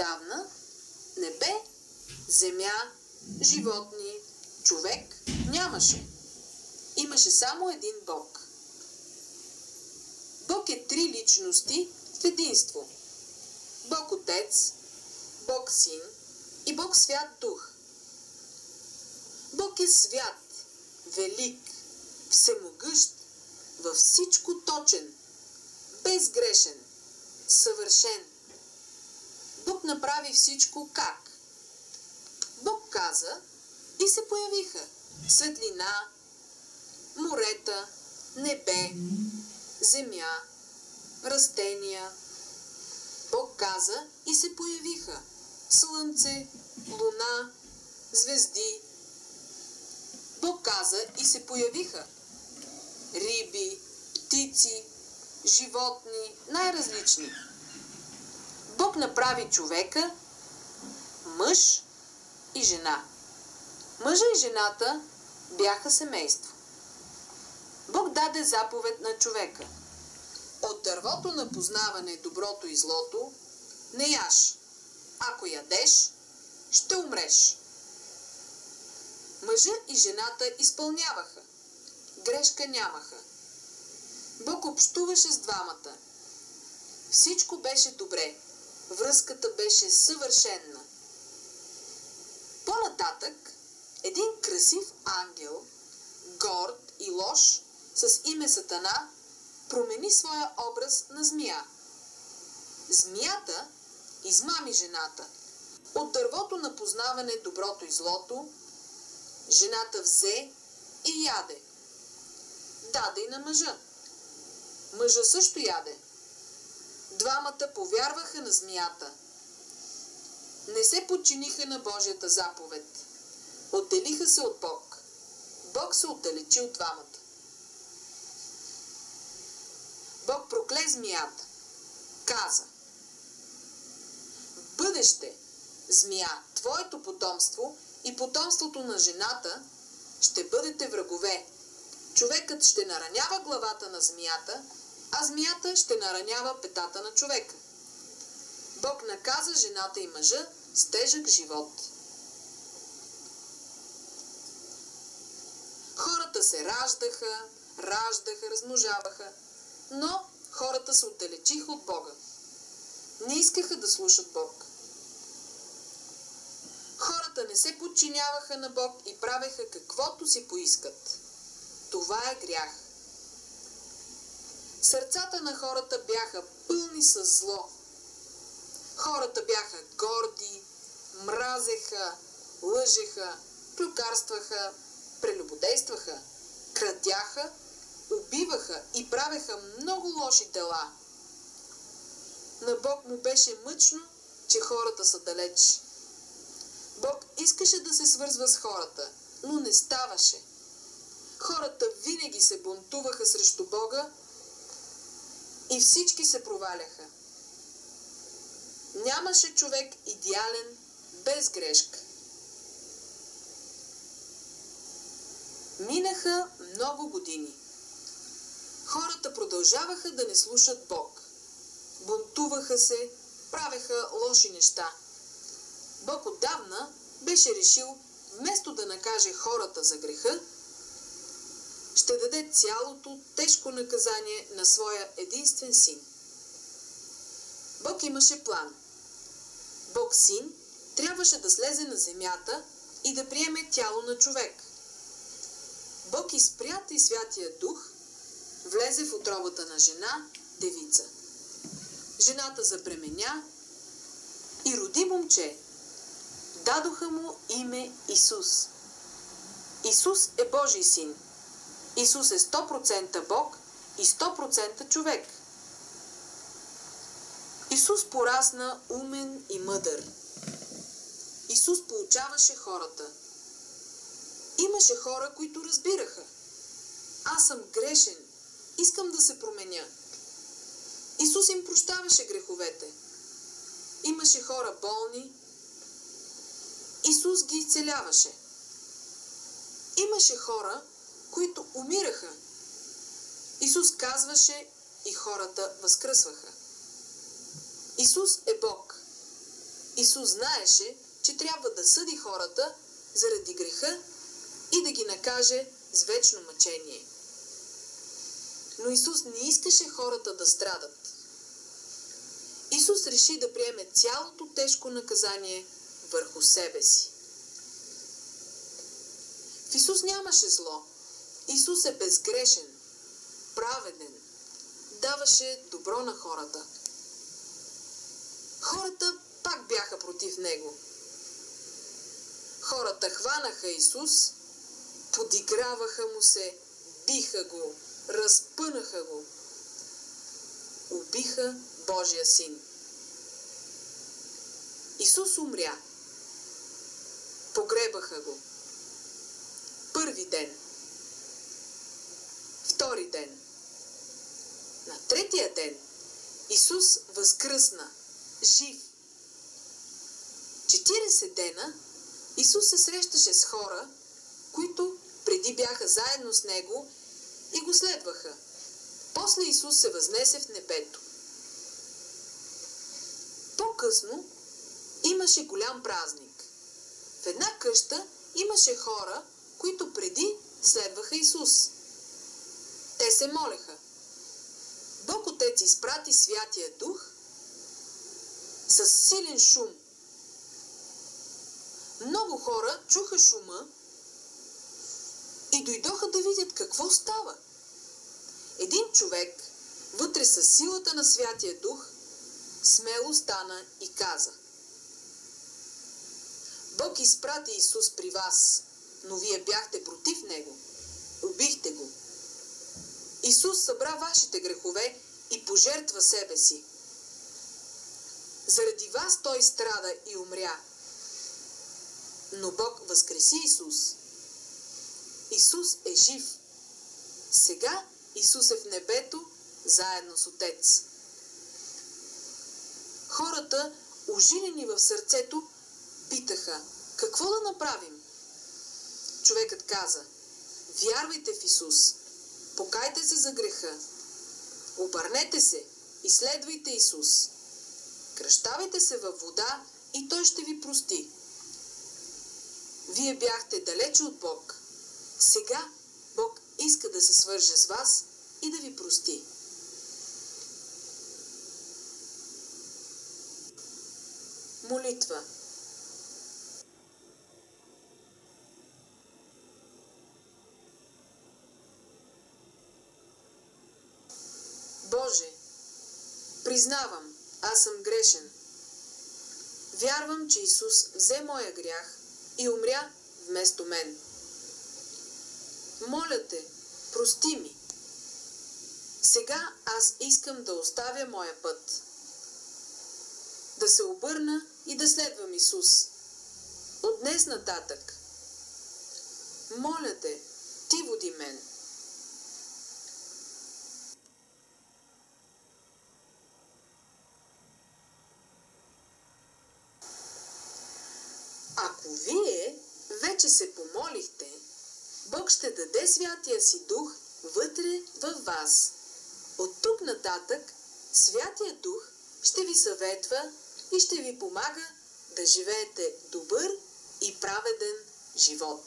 Отдавна небе, земя, животни, човек нямаше. Имаше само един Бог. Бог е три личности в единство. Бог Отец, Бог Син и Бог Свят Дух. Бог е свят, велик, всемогъщ, във всичко точен, безгрешен, съвършен. Бог направи всичко как? Бог каза и се появиха светлина, морета, небе, земя, растения. Бог каза и се появиха слънце, луна, звезди. Бог каза и се появиха риби, птици, животни, най-различни. Бог направи човека, мъж и жена. Мъжа и жената бяха семейство. Бог даде заповед на човека. От дървото на познаване доброто и злото не яж. Ако ядеш, ще умреш. Мъжа и жената изпълняваха. Грешка нямаха. Бог общуваше с двамата. Всичко беше добре. Връзката беше съвършенна. По-нататък, един красив ангел, горд и лош, с име Сатана, промени своя образ на змия. Змията измами жената. От дървото на познаване доброто и злото, жената взе и яде. Даде и на мъжа. Мъжа също яде. Двамата повярваха на змията. Не се подчиниха на Божията заповед. Отделиха се от Бог. Бог се отдалечи от двамата. Бог прокле змията. Каза: в бъдеще, змия, твоето потомство и потомството на жената ще бъдете врагове. Човекът ще наранява главата на змията, а змията ще наранява петата на човека. Бог наказа жената и мъжа с тежък живот. Хората се раждаха, размножаваха, но хората се отдалечиха от Бога. Не искаха да слушат Бог. Хората не се подчиняваха на Бог и правеха каквото си поискат. Това е грях. Сърцата на хората бяха пълни с зло. Хората бяха горди, мразеха, лъжеха, клюкарстваха, прелюбодействаха, крадяха, убиваха и правеха много лоши дела. На Бог му беше мъчно, че хората са далеч. Бог искаше да се свързва с хората, но не ставаше. Хората винаги се бунтуваха срещу Бога и всички се проваляха. Нямаше човек идеален, без грешка. Минаха много години. Хората продължаваха да не слушат Бог. Бунтуваха се, правеха лоши неща. Бог отдавна беше решил, вместо да накаже хората за греха, ще даде цялото тежко наказание на своя единствен син. Бог имаше план. Бог Син трябваше да слезе на земята и да приеме тяло на човек. Бог изпрята и Святия Дух влезе в утробата на жена, девица. Жената забременя и роди момче. Дадоха му име Исус. Исус е Божий син. Исус е 100% Бог и 100% човек. Исус порасна умен и мъдър. Исус поучаваше хората. Имаше хора, които разбираха. Аз съм грешен. Искам да се променя. Исус им прощаваше греховете. Имаше хора болни. Исус ги изцеляваше. Имаше хора, които умираха. Исус казваше и хората възкръсваха. Исус е Бог. Исус знаеше, че трябва да съди хората заради греха и да ги накаже с вечно мъчение. Но Исус не искаше хората да страдат. Исус реши да приеме цялото тежко наказание върху себе си. В Исус нямаше зло. Исус е безгрешен, праведен, даваше добро на хората. Хората пак бяха против Него. Хората хванаха Исус, подиграваха му се, биха го, разпънаха го. Убиха Божия син. Исус умря. Погребаха го. Първи ден. Втори ден. На третия ден Исус възкръсна, жив. 40 дена Исус се срещаше с хора, които преди бяха заедно с Него и го следваха. После Исус се възнесе в небето. По-късно имаше голям празник. В една къща имаше хора, които преди следваха Исус. Те се молеха. Бог Отец изпрати Святия Дух с силен шум. Много хора чуха шума и дойдоха да видят какво става. Един човек, вътре със силата на Святия Дух, смело стана и каза: Бог изпрати Исус при вас, но вие бяхте против Него. Убихте го. Исус събра вашите грехове и пожертва себе си. Заради вас Той страда и умря. Но Бог възкреси Исус. Исус е жив. Сега Исус е в небето, заедно с Отец. Хората, ужилени в сърцето, питаха: какво да направим? Човекът каза: вярвайте в Исус, покайте се за греха, обърнете се и следвайте Исус. Кръщавайте се във вода и Той ще ви прости. Вие бяхте далече от Бог. Сега Бог иска да се свърже с вас и да ви прости. Молитва. Боже, признавам, аз съм грешен. Вярвам, че Исус взе моя грях и умря вместо мен. Моля те, прости ми. Сега аз искам да оставя моя път. Да се обърна и да следвам Исус. От днес нататък. Моля те, ти води мен. Ако вие вече се помолихте, Бог ще даде Святия си Дух вътре във вас. От тук нататък Святия Дух ще ви съветва и ще ви помага да живеете добър и праведен живот.